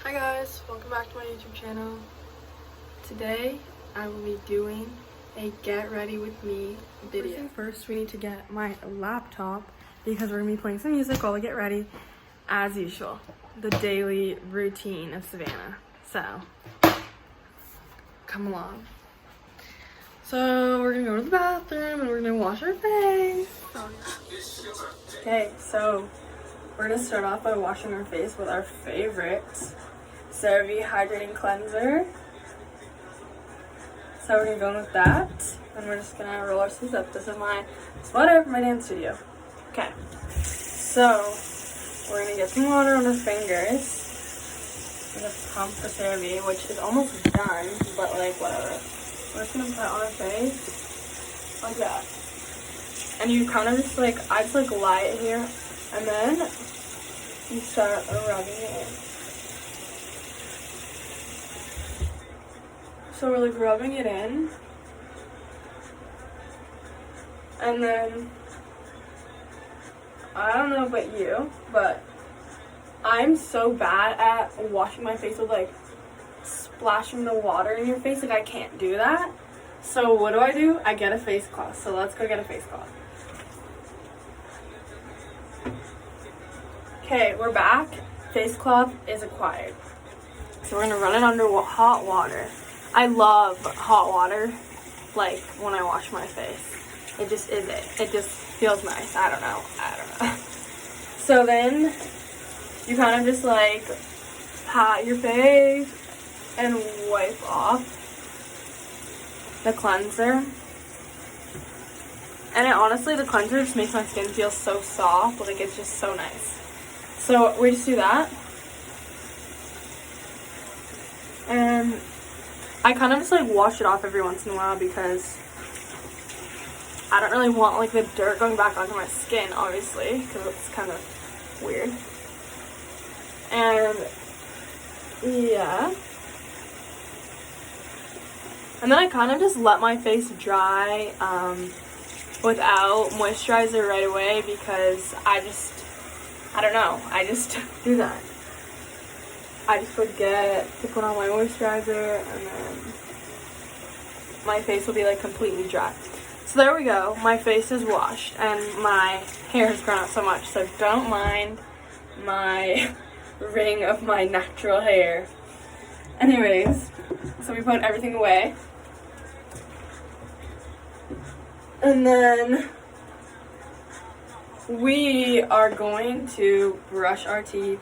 Hi guys, welcome back to my YouTube channel. Today I will be doing a get ready with me video. First we need to get my laptop because we're going to be playing some music while we get ready as usual. The daily routine of Savannah. So, come along. So we're going to go to the bathroom and we're going to wash our face. Okay, so we're going to start off by washing our face with our favorite CeraVe Hydrating Cleanser. So we're gonna go in with that, and we're just gonna roll our sleeves up. This is my sweater from my dance studio. Okay, so we're gonna get some water on our fingers. We're gonna pump the CeraVe, which is almost done, but like whatever. We're just gonna put it on our face like that, and you kind of just like I just like lie it here, and then you start rubbing it in. So we're like rubbing it in, and then, I don't know about you, but I'm so bad at washing my face with like splashing the water in your face, like I can't do that. So what do? I get a face cloth, so let's go get a face cloth. Okay, we're back. Face cloth is acquired. So we're gonna run it under hot water. I love hot water, like, when I wash my face. It just is it. It just feels nice. I don't know. So then, you kind of just, like, pat your face and wipe off the cleanser. And honestly, the cleanser just makes my skin feel so soft. Like, it's just so nice. So, we just do that. And I kind of just like wash it off every once in a while because I don't really want like the dirt going back onto my skin, obviously, because it's kind of weird. And yeah. And then I kind of just let my face dry without moisturizer right away because I don't know, I just do that. I just forget to put on my moisturizer and then my face will be like completely dry. So there we go. My face is washed and my hair has grown out so much. So don't mind my ring of my natural hair. Anyways, so we put everything away. And then we are going to brush our teeth.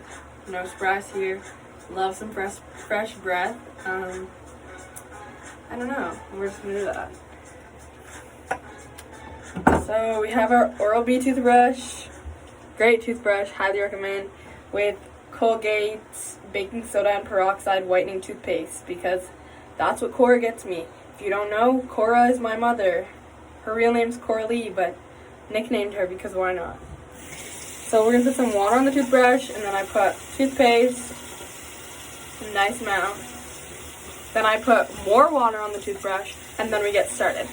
No surprise here. Love some fresh breath. I don't know. We're just gonna do that. So we have our Oral-B toothbrush. Great toothbrush, highly recommend. With Colgate's baking soda and peroxide whitening toothpaste because that's what Cora gets me. If you don't know, Cora is my mother. Her real name's Coralie, but nicknamed her because why not? So we're gonna put some water on the toothbrush, and then I put toothpaste. A nice amount. Then I put more water on the toothbrush, and then we get started.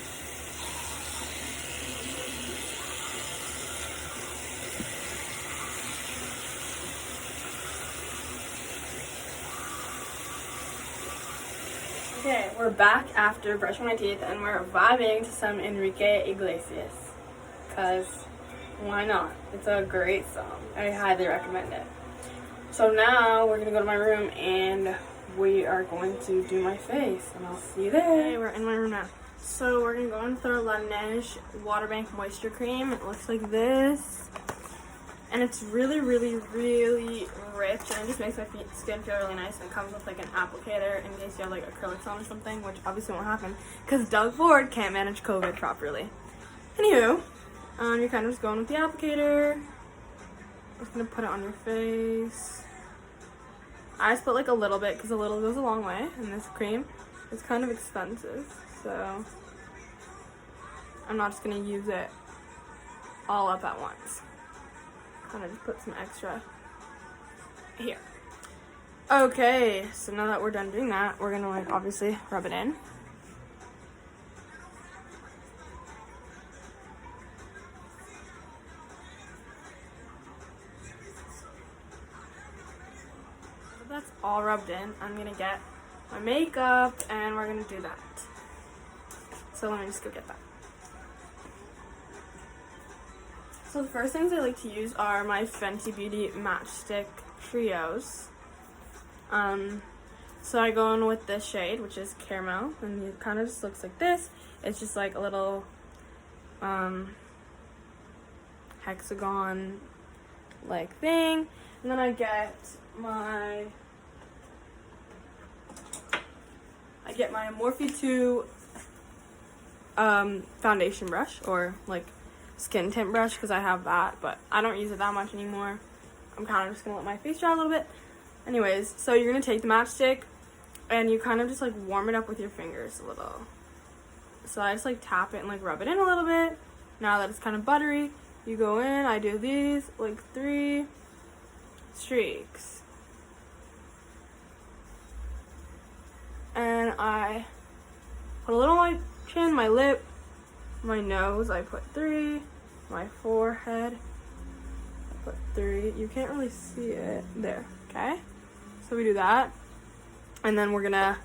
Okay, we're back after brushing my teeth, and we're vibing to some Enrique Iglesias. Because why not? It's a great song. I highly recommend it. So now we're gonna go to my room and we are going to do my face, and I'll see you there. Okay, we're in my room now. So we're gonna go in with our Laneige Water Bank Moisture Cream. It looks like this, and it's really, really, really rich, and it just makes my skin feel really nice. And it comes with like an applicator in case you have like acrylics on or something, which obviously won't happen because Doug Ford can't manage COVID properly. Anywho, you're kind of just going with the applicator. I'm just gonna put it on your face. I just put like a little bit because a little goes a long way, and this cream is kind of expensive, so I'm not just gonna use it all up at once. Kind of just put some extra here. Okay, so now that we're done doing that, we're gonna like obviously rub it in. That's all rubbed in. I'm gonna get my makeup and we're gonna do that. So let me just go get that. So the first things I like to use are my Fenty Beauty Matchstick Trios. So I go in with this shade, which is Caramel, and it kind of just looks like this. It's just like a little hexagon like thing. And then I get my Morphe 2 foundation brush, or like skin tint brush, because I have that, but I don't use it that much anymore. I'm kind of just gonna let my face dry a little bit. Anyways, so you're gonna take the matchstick and you kind of just like warm it up with your fingers a little. So I just like tap it and like rub it in a little bit. Now that it's kind of buttery, you go in. I do these like 3 streaks. And I put a little on my chin, my lip, my nose. I put 3. My forehead. I put 3. You can't really see it. There. Okay? So we do that. And then we're gonna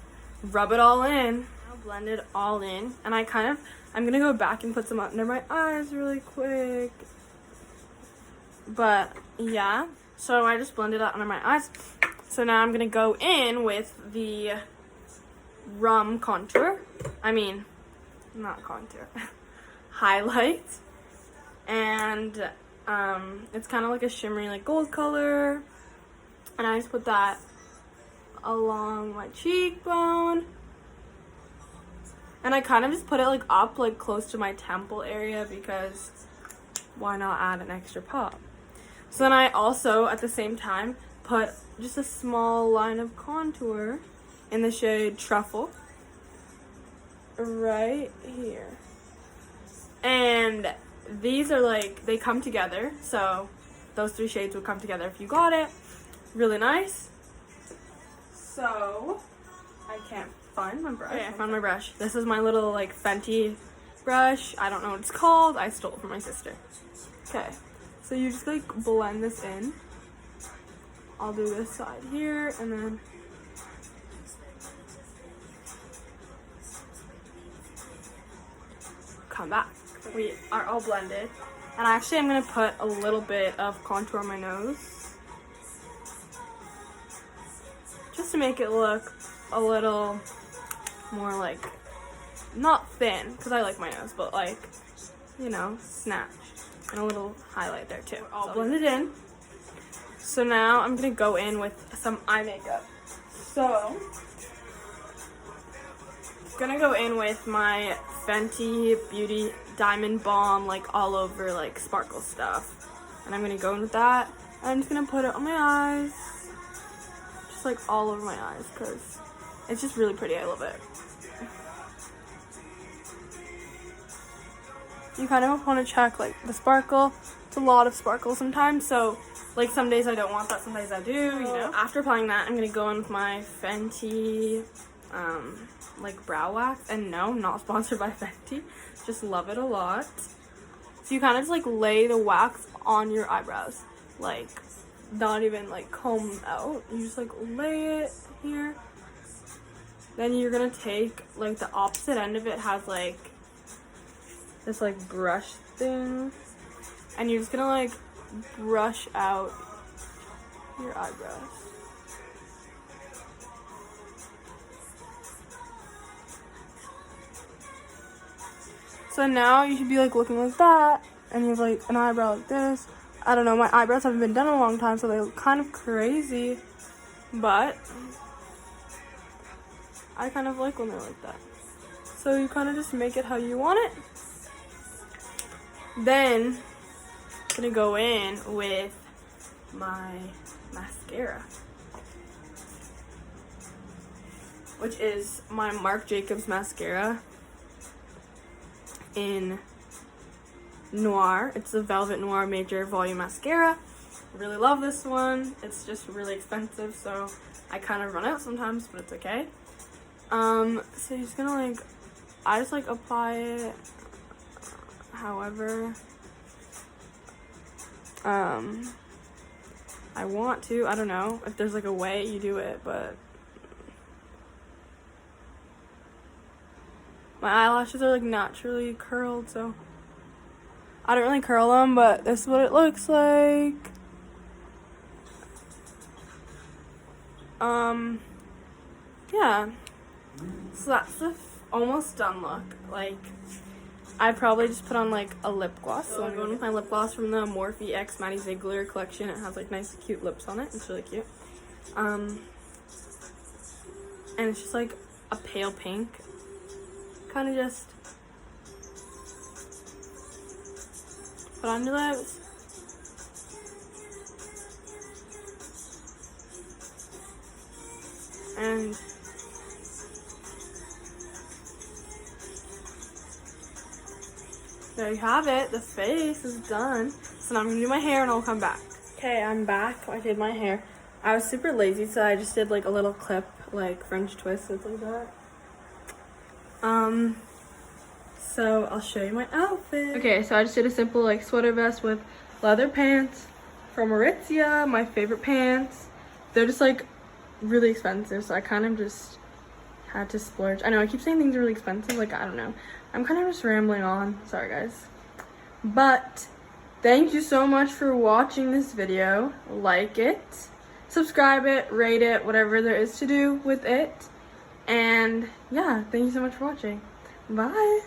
rub it all in. I'll blend it all in. And I'm gonna go back and put some under my eyes really quick. But yeah. So I just blended it under my eyes. So now I'm gonna go in with the Rum contour. I mean, not contour. Highlight. And it's kind of like a shimmery like gold color. And I just put that along my cheekbone. And I kind of just put it like up like close to my temple area, because why not add an extra pop? So then I also at the same time put just a small line of contour in the shade Truffle right here. And these are like, they come together, so those 3 shades would come together if you got it. Really nice. So I can't find my brush. Okay, I found my brush. This is my little like Fenty brush. I don't know what it's called. I stole it from my sister. Okay, so you just like blend this in. I'll do this side here and then come back. We are all blended. And actually I'm gonna put a little bit of contour on my nose, just to make it look a little more like, not thin, because I like my nose, but like, you know, snatched. And a little highlight there too. All blended in. So now I'm gonna go in with some eye makeup. So I'm gonna go in with my Fenty Beauty Diamond Balm, like all over like sparkle stuff. And I'm gonna go in with that. And I'm just gonna put it on my eyes. Just like all over my eyes, because it's just really pretty. I love it. You kind of want to check like the sparkle. It's a lot of sparkle sometimes, so like some days I don't want that, some days I do, you know. After applying that, I'm gonna go in with my Fenty like brow wax. And no, not sponsored by Fenty, just love it a lot. So you kind of just like lay the wax on your eyebrows, like not even like comb out. You just like lay it here. Then you're gonna take like the opposite end of it, has like this like brush thing, and you're just gonna like brush out your eyebrows. So now you should be like looking like that, and you have like an eyebrow like this. I don't know, my eyebrows haven't been done in a long time, so they look kind of crazy, but I kind of like when they're like that. So you kind of just make it how you want it. Then I'm gonna go in with my mascara, which is my Marc Jacobs mascara in Noir. It's the Velvet Noir Major Volume Mascara. I really love this one. It's just really expensive, so I kind of run out sometimes, but it's okay. So you're just gonna like, I just like apply it however I want to. I don't know if there's like a way you do it, but my eyelashes are like naturally curled, so I don't really curl them, but this is what it looks like. Yeah. So that's the almost done look. Like, I probably just put on like a lip gloss. So I'm going with my lip gloss from the Morphe X Maddie Ziegler collection. It has like nice cute lips on it. It's really cute. And it's just like a pale pink. Kind of just put on your lips. And there you have it. The face is done. So now I'm gonna do my hair and I'll come back. Okay, I'm back. I did my hair. I was super lazy, so I just did like a little clip, like French twist, it's like that. So I'll show you my outfit. Okay, so I just did a simple like sweater vest with leather pants from Aritzia, my favorite pants. They're just like really expensive, so I kind of just had to splurge. I know I keep saying things are really expensive, like I don't know. I'm kind of just rambling on. Sorry guys. But thank you so much for watching this video. Like it, subscribe it, rate it, whatever there is to do with it. And yeah, thank you so much for watching. Bye.